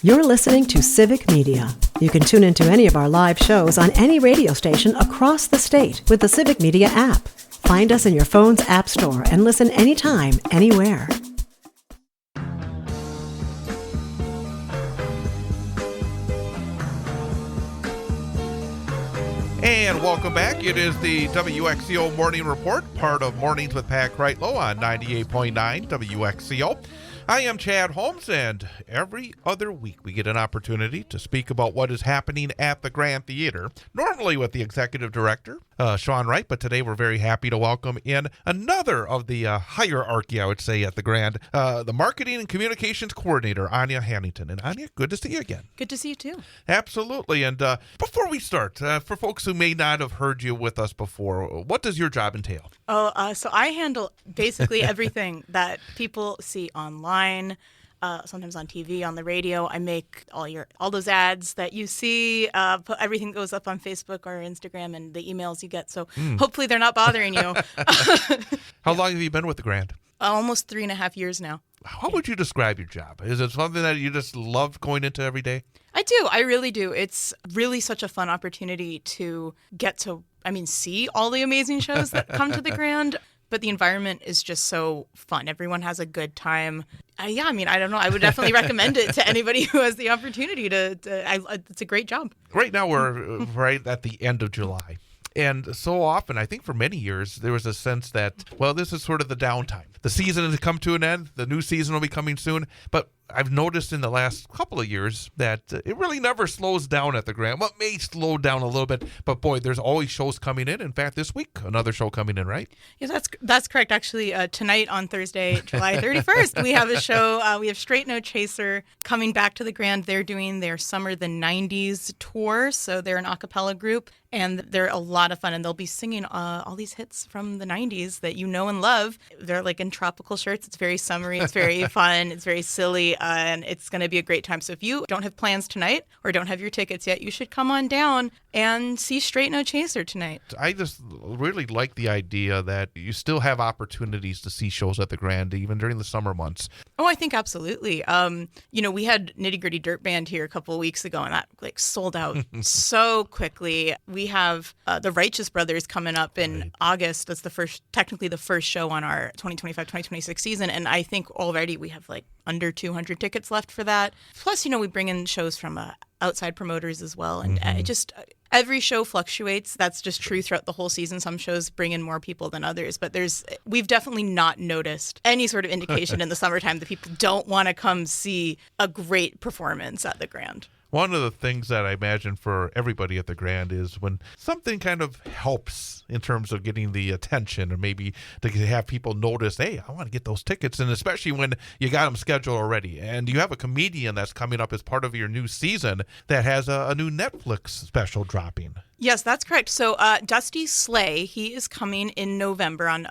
You're listening to Civic Media. You can tune into any of our live shows on any radio station across the state with the Civic Media app. Find us in your phone's app store and listen anytime, anywhere. And welcome back. It is the WXCO Morning Report, part of Mornings with Pat Kreitlow on 98.9 WXCO. I am Chad Holmes, and every other week we get an opportunity to speak about what is happening at the Grand Theater, normally with the executive director, Sean Wright, but today we're very happy to welcome in another of the hierarchy, I would say, at the Grand, the marketing and communications coordinator, Anja Hanington. And Anja, good to see you again. Good to see you too. Absolutely. And before we start, for folks who may not have heard you with us before, what does your job entail? So I handle basically everything that people see online, sometimes on TV, on the radio. I make all those ads that you see. Everything goes up on Facebook or Instagram, and the emails you get. So hopefully they're not bothering you. How long have you been with the Grand? Almost 3.5 years now. How would you describe your job? Is it something that you just love going into every day? I do. I really do. It's really such a fun opportunity to get to, see all the amazing shows that come to the Grand. But the environment is just so fun. Everyone has a good time. I don't know. I would definitely recommend it to anybody who has the opportunity it's a great job. Right now we're right at the end of July. And so often, I think for many years, there was a sense that, well, this is sort of the downtime. The season has come to an end. The new season will be coming soon. But I've noticed in the last couple of years that it really never slows down at the Grand. Well, it may slow down a little bit, but boy, there's always shows coming in. In fact, this week, another show coming in, right? Yeah, that's correct. Actually, tonight on Thursday, July 31st, we have a show. We have Straight No Chaser coming back to the Grand. They're doing their Summer the 90s tour, so they're an a cappella group, and they're a lot of fun, and they'll be singing all these hits from the 90s that you know and love. They're like in tropical shirts. It's very summery. It's very fun. It's very silly. And it's going to be a great time. So if you don't have plans tonight or don't have your tickets yet, you should come on down and see Straight No Chaser tonight. I just really like the idea that you still have opportunities to see shows at the Grand, even during the summer months. Oh, I think absolutely. We had Nitty Gritty Dirt Band here a couple of weeks ago, and that sold out so quickly. We have the Righteous Brothers coming up in August. That's technically the first show on our 2025-2026 season, and I think already we have under 200 tickets left for that. Plus, we bring in shows from outside promoters as well, and every show fluctuates. That's just true throughout the whole season. Some shows bring in more people than others, but we've definitely not noticed any sort of indication in the summertime that people don't want to come see a great performance at the Grand. One of the things that I imagine for everybody at the Grand is when something kind of helps in terms of getting the attention, or maybe to have people notice, hey, I want to get those tickets, and especially when you got them scheduled already. And you have a comedian that's coming up as part of your new season that has a new Netflix special dropping. Yes, that's correct. So Dusty Slay, he is coming in November on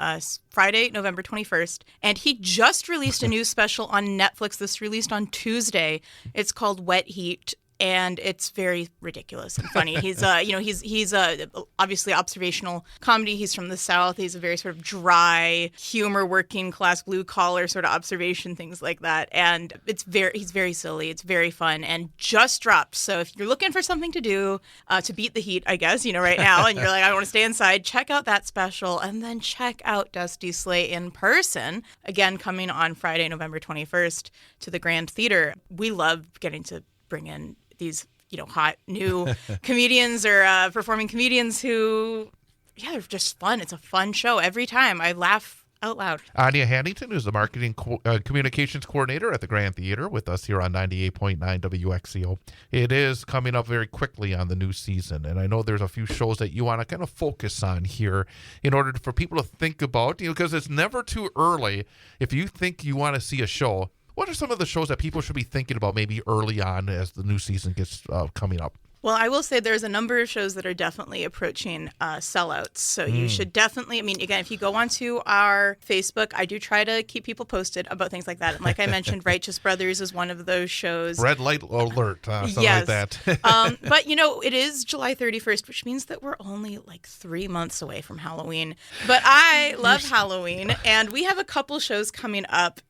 Friday, November 21st, and he just released a new special on Netflix. This released on Tuesday. It's called Wet Heat. And it's very ridiculous and funny. He's obviously observational comedy. He's from the South. He's a very sort of dry humor, working class, blue collar sort of observation, things like that. And he's very silly. It's very fun and just dropped. So if you're looking for something to do to beat the heat, I guess, right now, and you're like, I want to stay inside, check out that special, and then check out Dusty Slay in person. Again, coming on Friday, November 21st to the Grand Theater. We love getting to bring in these, hot new comedians or performing comedians who, they're just fun. It's a fun show every time. I laugh out loud. Anja Hanington is the marketing communications coordinator at the Grand Theater with us here on 98.9 WXCO. It is coming up very quickly on the new season, and I know there's a few shows that you want to kind of focus on here in order for people to think about, because it's never too early. If you think you want to see a show, what are some of the shows that people should be thinking about maybe early on as the new season gets coming up? Well, I will say there's a number of shows that are definitely approaching sellouts. So you should definitely, I mean, again, if you go onto our Facebook, I do try to keep people posted about things like that. And like I mentioned, Righteous Brothers is one of those shows. Red light alert, something yes. like that. But, you know, it is July 31st, which means that we're only like 3 months away from Halloween. But I love Halloween, and we have a couple shows coming up,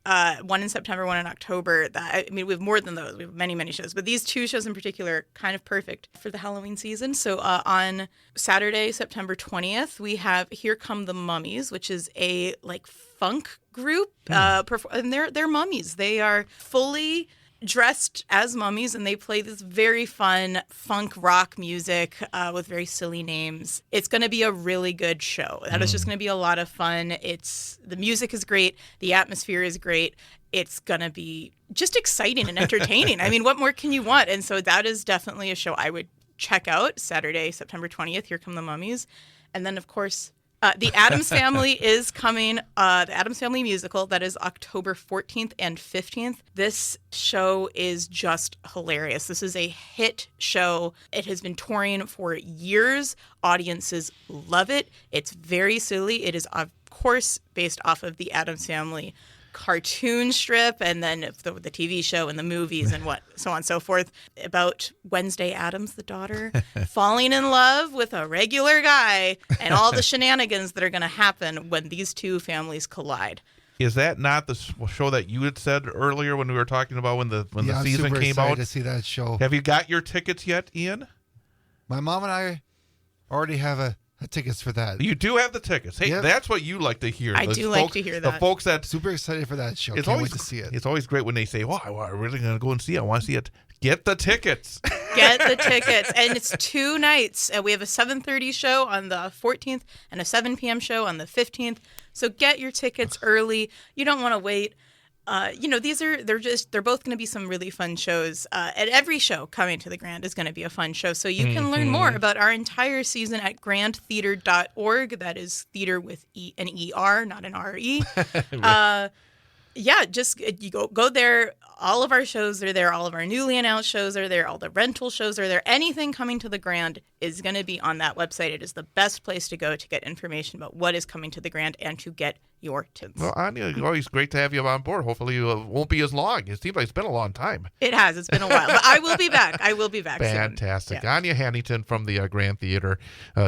one in September, one in October. That I mean, we have more than those. We have many, many shows. But these two shows in particular are kind of perfect for the Halloween season. So on Saturday, September 20th, we have Here Come the Mummies, which is a like funk group. And they're mummies. They are fully dressed as mummies, and they play this very fun funk rock music with very silly names. It's going to be a really good show. That is just going to be a lot of fun. The music is great. The atmosphere is great. It's going to be just exciting and entertaining. I mean, what more can you want? And so that is definitely a show I would check out. Saturday, September 20th, Here Come the Mummies. And then, of course, The Addams Family is coming, the Addams Family musical. That is October 14th and 15th. This show is just hilarious. This is a hit show. It has been touring for years. Audiences love it. It's very silly. It is, of course, based off of the Addams Family cartoon strip, and then the TV show and the movies and so on and so forth, about Wednesday Addams, the daughter, falling in love with a regular guy and all the shenanigans that are going to happen when these two families collide. Is that not the show that you had said earlier when we were talking about when the season I'm super came excited out? to see that show. Have you got your tickets yet, Ian? My mom and I already have tickets for that. You do have the tickets. Hey, Yep. That's what you like to hear. I do like to hear that. The folks that Super excited for that show. It's Can't always wait to see it. It's always great when they say, "Well, I'm really going to go and see it. I want to see it." Get the tickets. Get the tickets. And it's 2 nights. We have a 7:30 show on the 14th and a 7 p.m. show on the 15th. So get your tickets early. You don't want to wait. They're both going to be some really fun shows. And every show coming to the Grand is going to be a fun show. So you can learn more about our entire season at grandtheater.org. That is theater with an ER, not an RE. Just you go there. All of our shows are there. All of our newly announced shows are there. All the rental shows are there. Anything coming to the Grand is going to be on that website. It is the best place to go to get information about what is coming to the Grand and to get your tickets. Well, Anya, it's always great to have you on board. Hopefully it won't be as long. It seems like it's been a long time. It has. It's been a while. But I will be back. Fantastic. Soon. Yeah. Anja Hanington from the Grand Theater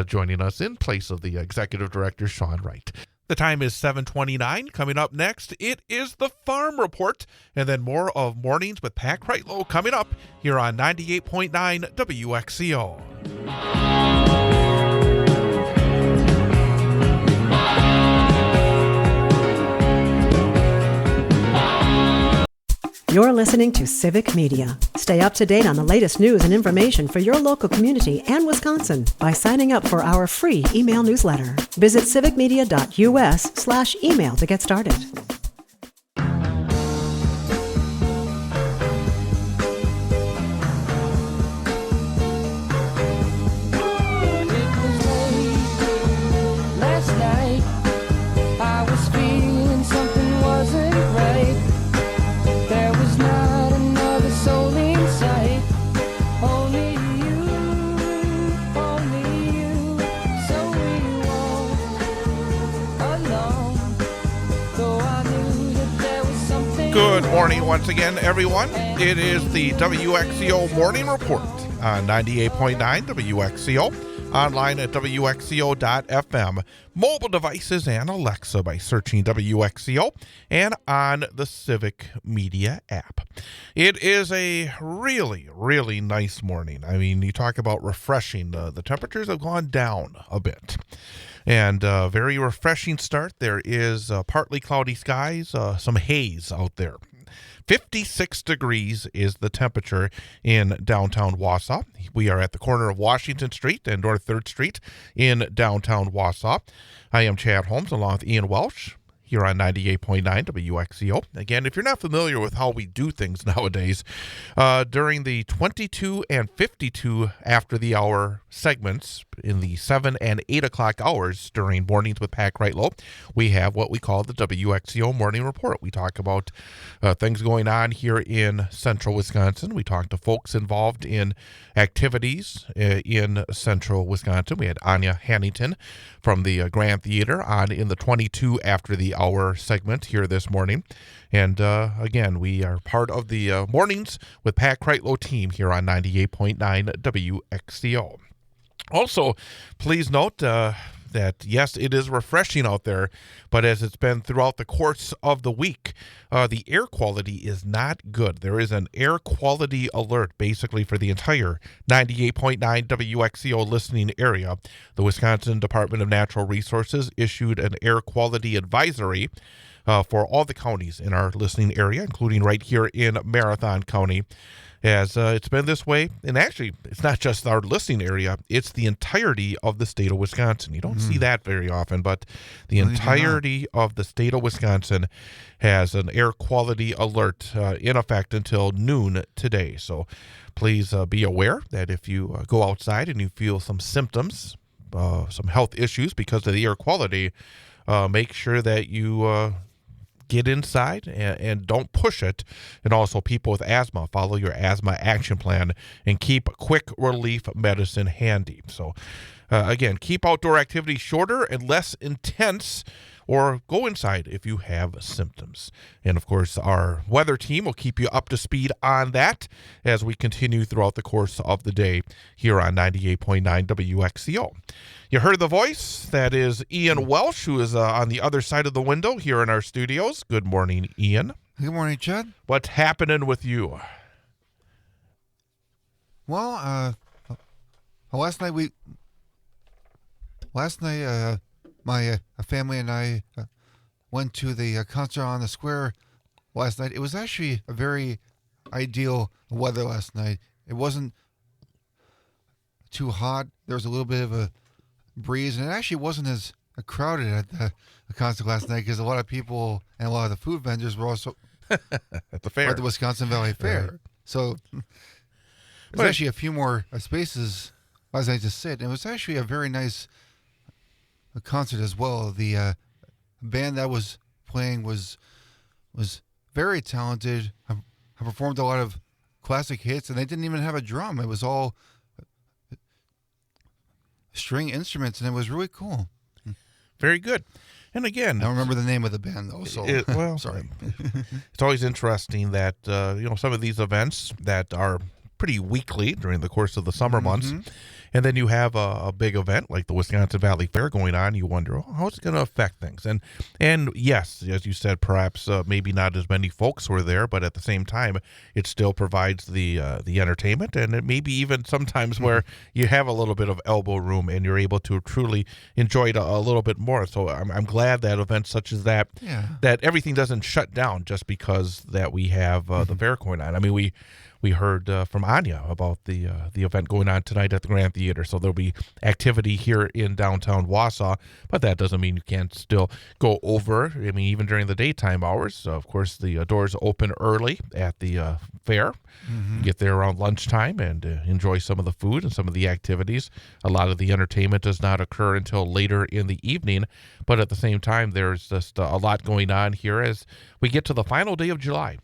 joining us in place of the Executive Director, Sean Wright. The time is 7:29. Coming up next, it is the Farm Report, and then more of Mornings with Pat Kreitlow coming up here on 98.9 WXCO. You're listening to Civic Media. Stay up to date on the latest news and information for your local community and Wisconsin by signing up for our free email newsletter. Visit civicmedia.us/email to get started. Good morning once again, everyone. It is the WXCO Morning Report on 98.9 WXCO, online at WXCO.FM, mobile devices and Alexa by searching WXCO, and on the Civic Media app. It is a really, really nice morning. I mean, you talk about refreshing. The temperatures have gone down a bit. And very refreshing start. There is partly cloudy skies, some haze out there. 56 degrees is the temperature in downtown Wausau. We are at the corner of Washington Street and North 3rd Street in downtown Wausau. I am Chad Holmes along with Ian Welsh here on 98.9 WXCO. Again, if you're not familiar with how we do things nowadays, during the 22 and 52 after the hour segments in the 7 and 8 o'clock hours during Mornings with Pat Kreitlow, we have what we call the WXCO Morning Report. We talk about things going on here in central Wisconsin. We talk to folks involved in activities in central Wisconsin. We had Anja Hanington from the Grand Theater on in the 22 after the hour segment here this morning. And again, we are part of the Mornings with Pat Kreitlow team here on 98.9 WXCO. Also, please note that, yes, it is refreshing out there, but as it's been throughout the course of the week, the air quality is not good. There is an air quality alert basically for the entire 98.9 WXCO listening area. The Wisconsin Department of Natural Resources issued an air quality advisory for all the counties in our listening area, including right here in Marathon County. As it's been this way, and actually, it's not just our listening area, it's the entirety of the state of Wisconsin. You don't see that very often, but the entirety of the state of Wisconsin has an air quality alert in effect until noon today. So please be aware that if you go outside and you feel some symptoms, some health issues because of the air quality, make sure that you get inside and don't push it. And also, people with asthma, follow your asthma action plan and keep quick relief medicine handy. So again, keep outdoor activities shorter and less intense, or go inside if you have symptoms. And of course, our weather team will keep you up to speed on that as we continue throughout the course of the day here on 98.9 WXCO. You heard the voice. That is Ian Welsh, who is on the other side of the window here in our studios. Good morning, Ian. Good morning, Chad. What's happening with you? Well, last night my family and I went to the concert on the square last night. It was actually a very ideal weather last night. It wasn't too hot. There was a little bit of a breeze, and it actually wasn't as crowded at the concert last night because a lot of people and a lot of the food vendors were also at the fair, at the Wisconsin Valley Fair. So there's actually a few more spaces last night to sit. And it was actually a very nice concert as well. The band that was playing was very talented. I performed a lot of classic hits, and they didn't even have a drum. It was all string instruments, and it was really cool. Very good. And again, I don't remember the name of the band though, so well, sorry. It's always interesting that some of these events that are pretty weekly during the course of the summer months, and then you have a big event like the Wisconsin Valley Fair going on. You wonder, how's it going to affect things? And yes, as you said, perhaps maybe not as many folks were there, but at the same time, it still provides the entertainment, and it maybe even sometimes where you have a little bit of elbow room and you're able to truly enjoy it a little bit more. So I'm glad that events such as that, that everything doesn't shut down just because that we have the fair going on. I mean, we heard from Anja about the event going on tonight at the Grand Theater. So there'll be activity here in downtown Wausau, but that doesn't mean you can't still go over. I mean, even during the daytime hours, of course, the doors open early at the fair. You get there around lunchtime and enjoy some of the food and some of the activities. A lot of the entertainment does not occur until later in the evening, but at the same time, there's just a lot going on here as we get to the final day of July.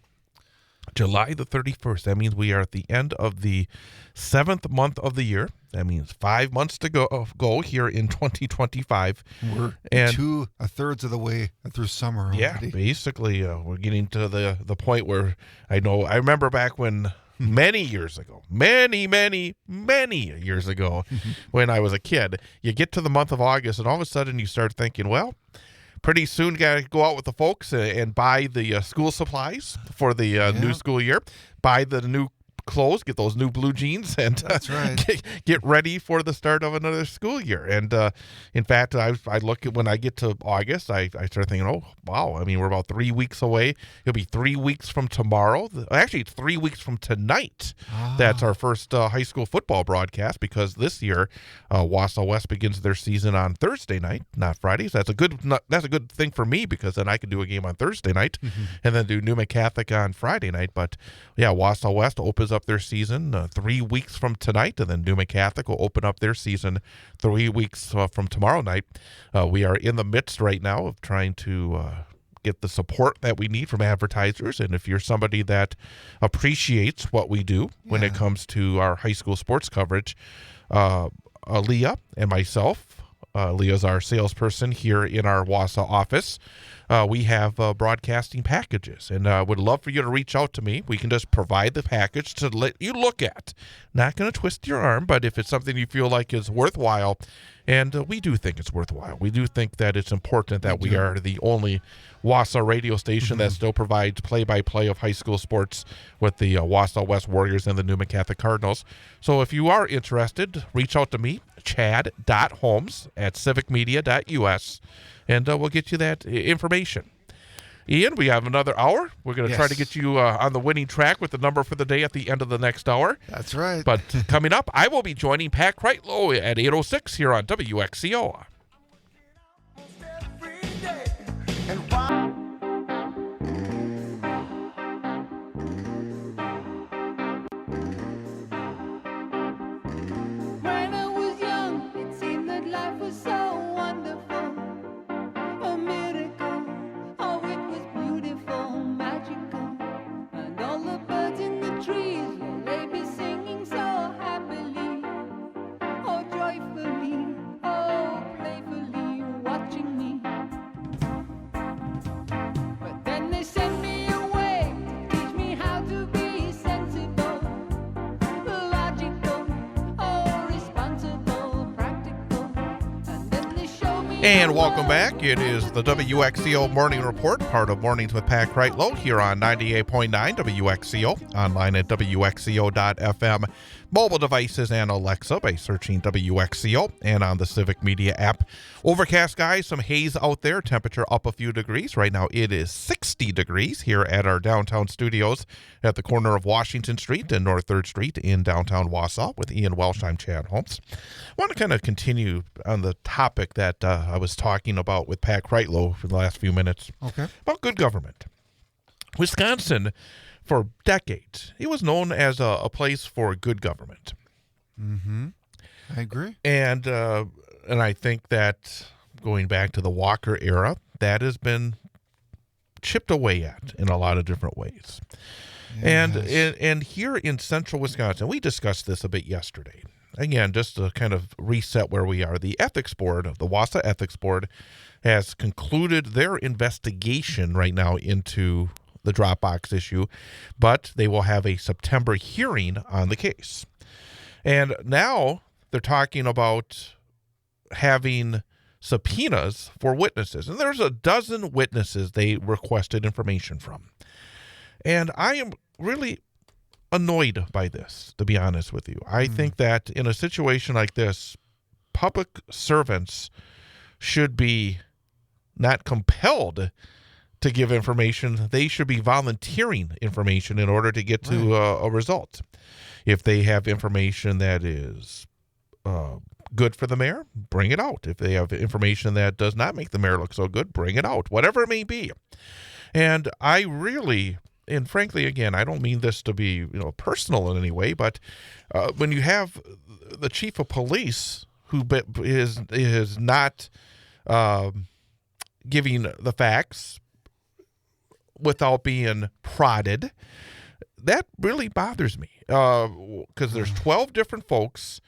July the 31st. That means we are at the end of the 7th month of the year. That means 5 months to go here in 2025. We're 2/3 of the way through summer already. Yeah, basically, we're getting to the point where I remember back when many years ago, many years ago, when I was a kid, you get to the month of August and all of a sudden you start thinking, well, pretty soon got to go out with the folks and buy the school supplies for the new school year, buy the new clothes, get those new blue jeans, and That's right. get ready for the start of another school year. And in fact, I look at when I get to August, I start thinking, oh, wow, I mean, we're about 3 weeks away. It'll be 3 weeks from tomorrow. Actually, it's 3 weeks from tonight. That's our first high school football broadcast, because this year, Wausau West begins their season on Thursday night, not Fridays. That's a good thing for me, because then I can do a game on Thursday night and then do Newman Catholic on Friday night. But yeah, Wausau West opens up their season 3 weeks from tonight, and then Newman Catholic will open up their season 3 weeks from tomorrow night. We are in the midst right now of trying to get the support that we need from advertisers. And if you're somebody that appreciates what we do when it comes to our high school sports coverage, Leah and myself, Leah's our salesperson here in our Wausau office. We have broadcasting packages, and I would love for you to reach out to me. We can just provide the package to let you look at. Not going to twist your arm, but if it's something you feel like is worthwhile, and we do think it's worthwhile. We do think that it's important that we are the only Wausau radio station that still provides play-by-play of high school sports with the Wausau West Warriors and the Newman Catholic Cardinals. So if you are interested, reach out to me, chad.holmes@civicmedia.us, and we'll get you that information. Ian, we have another hour. We're going to try to get you on the winning track with the number for the day at the end of the next hour. That's right. But coming up, I will be joining Pat Kreitlow at 8:06 here on WXCO. And welcome back. It is the WXCO Morning Report, part of Mornings with Pat Kreitlow here on 98.9 WXCO, online at WXCO.FM, mobile devices and Alexa by searching WXCO, and on the Civic Media app. Overcast, guys, some haze out there, temperature up a few degrees. Right now it is 60 degrees here at our downtown studios at the corner of Washington Street and North 3rd Street in downtown Wausau. With Ian Welsh, I'm Chad Holmes. I want to kind of continue on the topic that I was talking about with Pat Kreitlow for the last few minutes about good government. Wisconsin, for decades, it was known as a place for good government. I agree. And I think that going back to the Walker era, that has been chipped away at in a lot of different ways. Yes. And here in central Wisconsin, we discussed this a bit yesterday. Again, just to kind of reset where we are, the Ethics Board, the Wausau Ethics Board, has concluded their investigation right now into the Dropbox issue, but they will have a September hearing on the case. And now they're talking about having subpoenas for witnesses. And there's a dozen witnesses they requested information from. And I am really annoyed by this, to be honest with you. I think that in a situation like this, public servants should be not compelled to give information. They should be volunteering information in order to get to a result. If they have information that is good for the mayor, bring it out. If they have information that does not make the mayor look so good, bring it out, whatever it may be. And I really, and frankly, again, I don't mean this to be personal in any way, but when you have the chief of police who is not giving the facts without being prodded, that really bothers me, because there's 12 different folks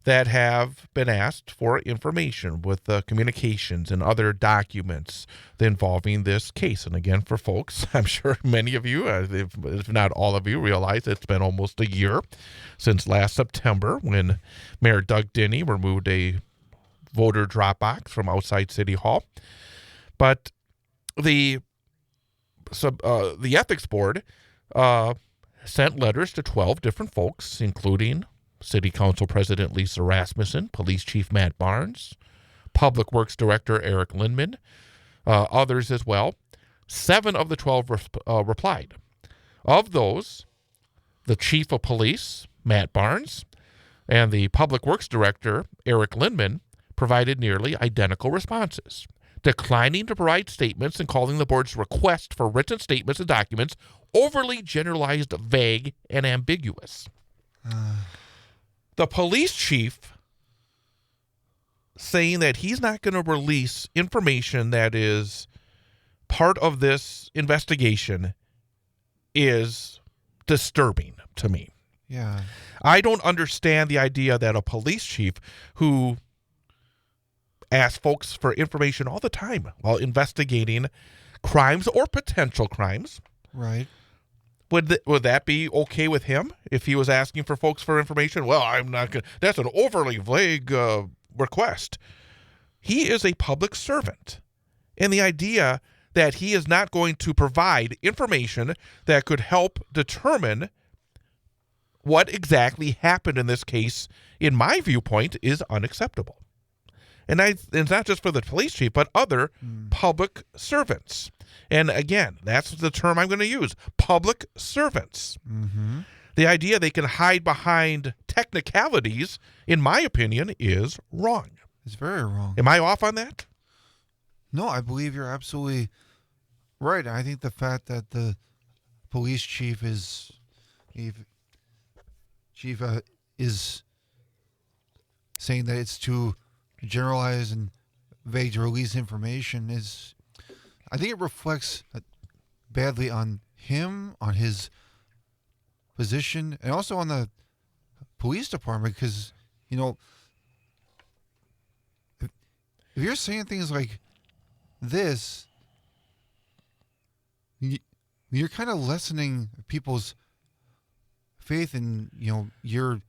that have been asked for information with communications and other documents involving this case. And again, for folks, I'm sure many of you, if not all of you, realize it's been almost a year since last September when Mayor Doug Denny removed a voter Dropbox from outside City Hall. But the Ethics Board sent letters to 12 different folks, including City Council President Lisa Rasmussen, Police Chief Matt Barnes, Public Works Director Eric Lindman, others as well. 7 of the 12 replied. Of those, the Chief of Police, Matt Barnes, and the Public Works Director, Eric Lindman, provided nearly identical responses, declining to provide statements and calling the board's request for written statements and documents overly generalized, vague, and ambiguous. The police chief saying that he's not going to release information that is part of this investigation is disturbing to me. Yeah. I don't understand the idea that a police chief who asks folks for information all the time while investigating crimes or potential crimes. Right. Would that be okay with him if he was asking for folks for information? Well, I'm not going to. That's an overly vague request. He is a public servant. And the idea that he is not going to provide information that could help determine what exactly happened in this case, in my viewpoint, is unacceptable. And it's not just for the police chief, but other public servants. And again, that's the term I'm going to use, public servants. Mm-hmm. The idea they can hide behind technicalities, in my opinion, is wrong. It's very wrong. Am I off on that? No, I believe you're absolutely right. I think the fact that the police chief is saying that it's too generalized and vague to release information is, I think it reflects badly on him, on his position, and also on the police department, because, you know, if you're saying things like this, you're kind of lessening people's faith in, you know, your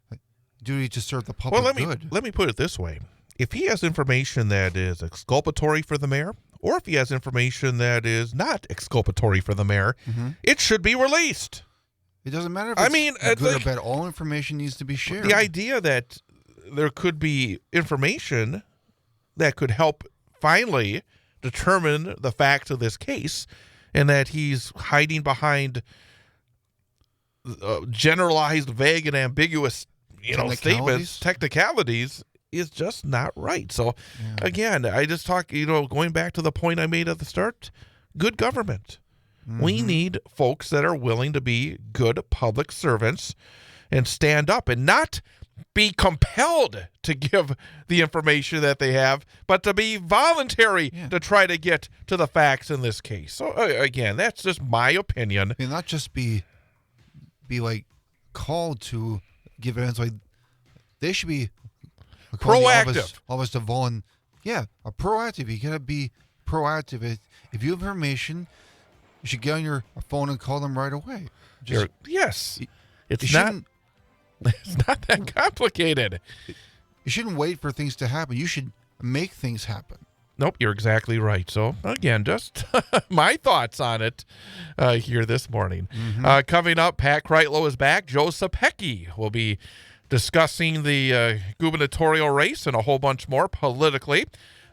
duty to serve the public good. Let me put it this way. If he has information that is exculpatory for the mayor, or if he has information that is not exculpatory for the mayor, it should be released. It doesn't matter if it's good or bad. All information needs to be shared. The idea that there could be information that could help finally determine the facts of this case, and that he's hiding behind generalized, vague, and ambiguous, statements, technicalities, is just not right. So, again, I just talk, going back to the point I made at the start, good government. We need folks that are willing to be good public servants and stand up and not be compelled to give the information that they have, but to be voluntary to try to get to the facts in this case. So, again, that's just my opinion. And not just be like called to give evidence. Like, they should be proactive. All of us to volunteer. Yeah, proactive. You gotta be proactive. If you have information, you should get on your phone and call them right away. It's not that complicated. You shouldn't wait for things to happen. You should make things happen. Nope, you're exactly right. So, again, just my thoughts on it here this morning. Coming up, Pat Kreitlow is back. Joe Sapecki will be discussing the gubernatorial race and a whole bunch more politically.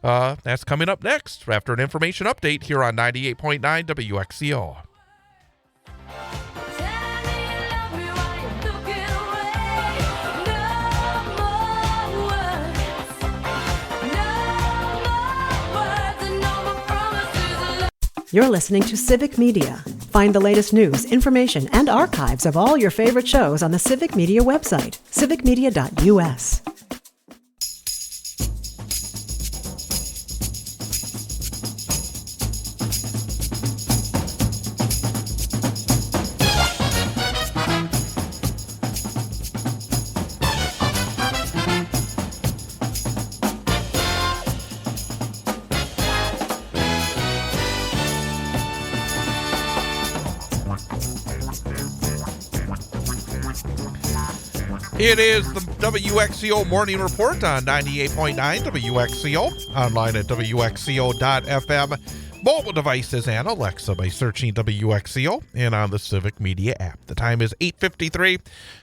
That's coming up next after an information update here on 98.9 WXCO. You're listening to Civic Media. Find the latest news, information, and archives of all your favorite shows on the Civic Media website, civicmedia.us. It is the WXCO Morning Report on 98.9 WXCO, online at WXCO.FM. mobile devices and Alexa by searching WXCO and on the Civic Media app. The time is 8:53.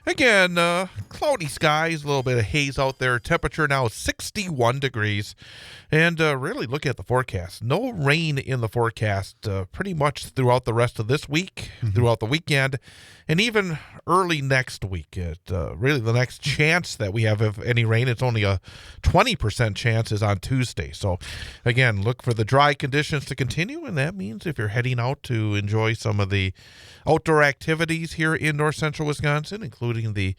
Again, cloudy skies, a little bit of haze out there. Temperature now 61 degrees. And really look at the forecast. No rain in the forecast pretty much throughout the rest of this week, throughout the weekend, and even early next week. Really the next chance that we have of any rain, it's only a 20% chance is on Tuesday. So again, look for the dry conditions to continue, and that means if you're heading out to enjoy some of the outdoor activities here in north central Wisconsin, including the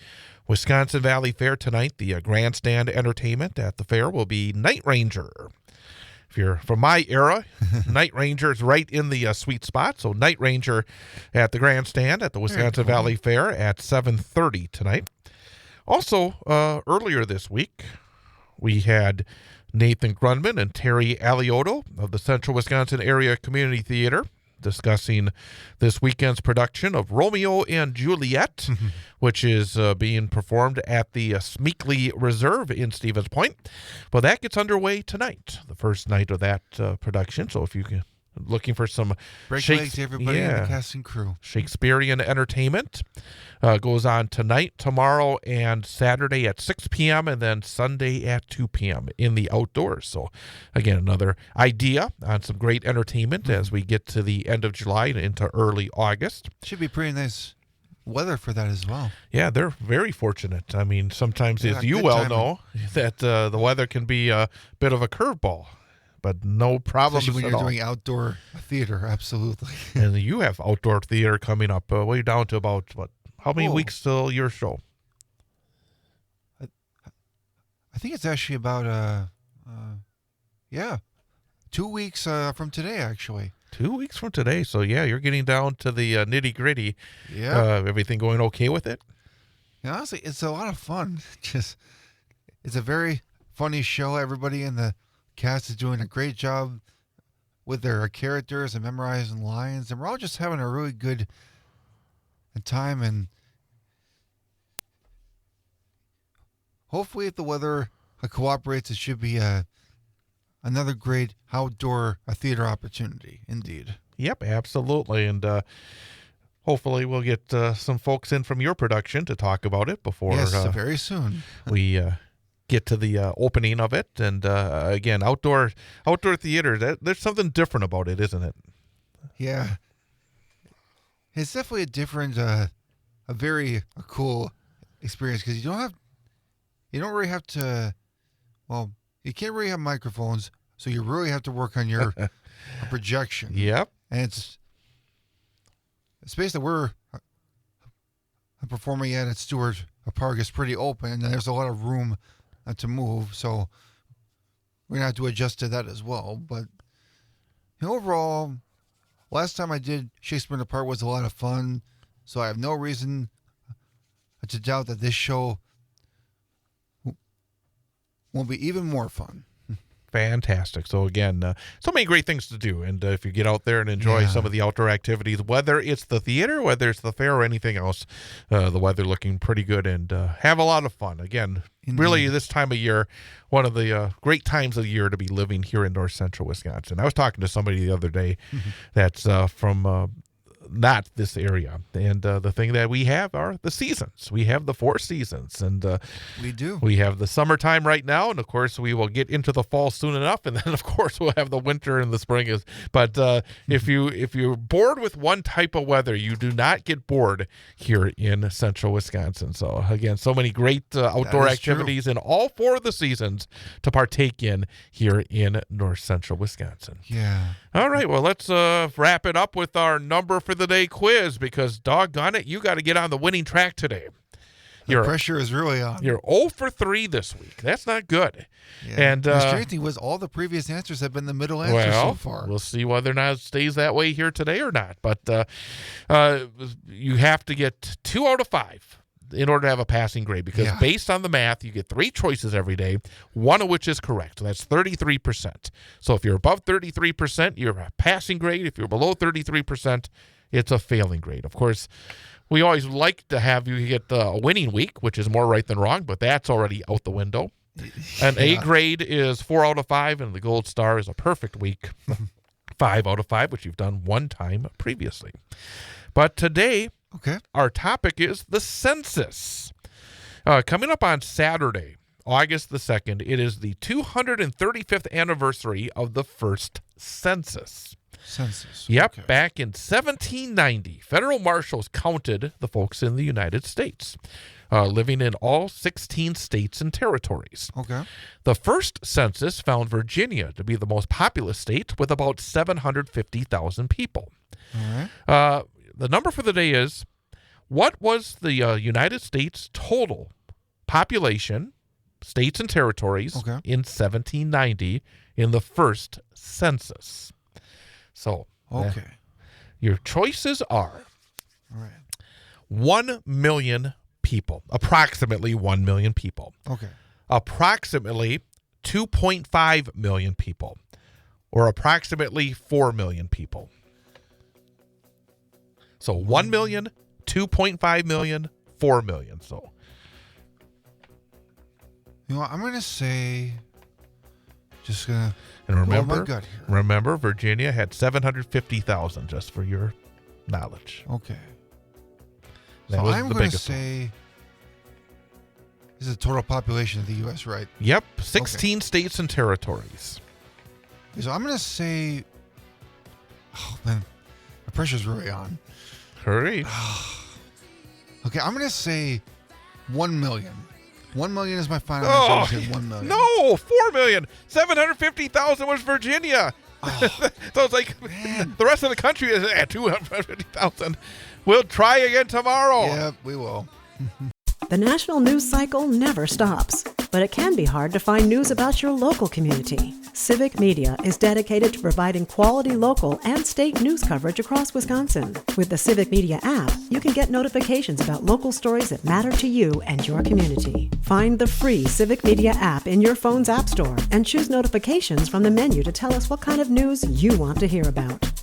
Wisconsin Valley Fair tonight, the grandstand entertainment at the fair will be Night Ranger. If you're from my era, Night Ranger is right in the sweet spot. So Night Ranger at the grandstand at the Wisconsin Valley Fair at 7:30 tonight. Also, earlier this week, we had Nathan Grunman and Terry Alioto of the Central Wisconsin Area Community Theater discussing this weekend's production of Romeo and Juliet, which is being performed at the Smeakley Reserve in Stevens Point. Well, that gets underway tonight, the first night of that production. So if you can, looking for some break legs to everybody in the cast and crew. Shakespearean entertainment goes on tonight, tomorrow, and Saturday at 6 p.m. and then Sunday at 2 p.m. in the outdoors. So, again, another idea on some great entertainment as we get to the end of July and into early August. Should be pretty nice weather for that as well. Yeah, they're very fortunate. I mean, sometimes, as you well know, that the weather can be a bit of a curveball. But no problems when at you're all. doing outdoor theater, absolutely. And you have outdoor theater coming up. Way down to about, how many weeks till your show? I think it's actually about, 2 weeks from today, actually. 2 weeks from today. So, yeah, you're getting down to the nitty-gritty. Yeah. Everything going okay with it? Yeah, honestly, it's a lot of fun. It's a very funny show. Everybody in the cast is doing a great job with their characters and memorizing lines, and we're all just having a really good time. And hopefully, if the weather cooperates, it should be another great outdoor theater opportunity. Indeed. Yep, absolutely. And hopefully, we'll get some folks in from your production to talk about it before. Yes, very soon. We get to the opening of it. And again, outdoor theater, there's something different about it, isn't it? Yeah. It's definitely a different, a very cool experience, because you don't really have to, you can't really have microphones, so you really have to work on your projection. Yep. And it's space that we're performing at Stewart Park is pretty open, and there's a lot of room to move, so we're going to have to adjust to that as well. But overall, last time I did Shakespeare in the Park was a lot of fun, so I have no reason to doubt that this show will be even more fun. Fantastic. So again, so many great things to do. And if you get out there and enjoy some of the outdoor activities, whether it's the theater, whether it's the fair or anything else, the weather looking pretty good, and have a lot of fun. Again, really this time of year, one of the great times of the year to be living here in north central Wisconsin. I was talking to somebody the other day that's from not this area. And the thing that we have are the seasons. We have the 4 seasons. And we do. We have the summertime right now. And, of course, we will get into the fall soon enough. And then, of course, we'll have the winter and the spring. But if you're bored with one type of weather, you do not get bored here in central Wisconsin. So, again, so many great outdoor activities in all 4 of the seasons to partake in here in north central Wisconsin. Yeah. All right, well, let's wrap it up with our number for the day quiz, because doggone it, you got to get on the winning track today. The pressure is really on. You're 0 for 3 this week. That's not good. Yeah. And the strange thing was all the previous answers have been the middle answers so far. We'll see whether or not it stays that way here today or not. But you have to get 2 out of 5 in order to have a passing grade, because based on the math, you get 3 choices every day, one of which is correct. So that's 33%. So if you're above 33%, you're a passing grade. If you're below 33%, it's a failing grade. Of course, we always like to have you get a winning week, which is more right than wrong, but that's already out the window. An A grade is 4 out of 5, and the gold star is a perfect week. 5 out of 5, which you've done one time previously. But today, our topic is the census. Coming up on Saturday, August the 2nd, it is the 235th anniversary of the first census. Yep, okay. Back in 1790, federal marshals counted the folks in the United States, living in all 16 states and territories. Okay. The first census found Virginia to be the most populous state with about 750,000 people. All right. The number for the day is, what was the United States total population, states and territories, in 1790 in the first census? So, your choices are 1 million people, approximately 1 million people. Okay. Approximately 2.5 million people, or approximately 4 million people. So 1 million, 2.5 million, 4 million. So, you know what, I'm going to say, just going to, and remember, Virginia had 750,000, just for your knowledge. Okay. That so was I'm the going to biggest say, this is the total population of the U.S., right? Yep, 16 states and territories. Okay, so I'm going to say, oh man, the pressure's really on. Hurry. Okay, I'm going to say 1 million. 1 million is my final answer. 1 million. No, 4 million. 750,000 was Virginia. So it's like, man, the rest of the country is at 250,000. We'll try again tomorrow. Yeah, we will. The national news cycle never stops, but it can be hard to find news about your local community. Civic Media is dedicated to providing quality local and state news coverage across Wisconsin. With the Civic Media app, you can get notifications about local stories that matter to you and your community. Find the free Civic Media app in your phone's app store and choose notifications from the menu to tell us what kind of news you want to hear about.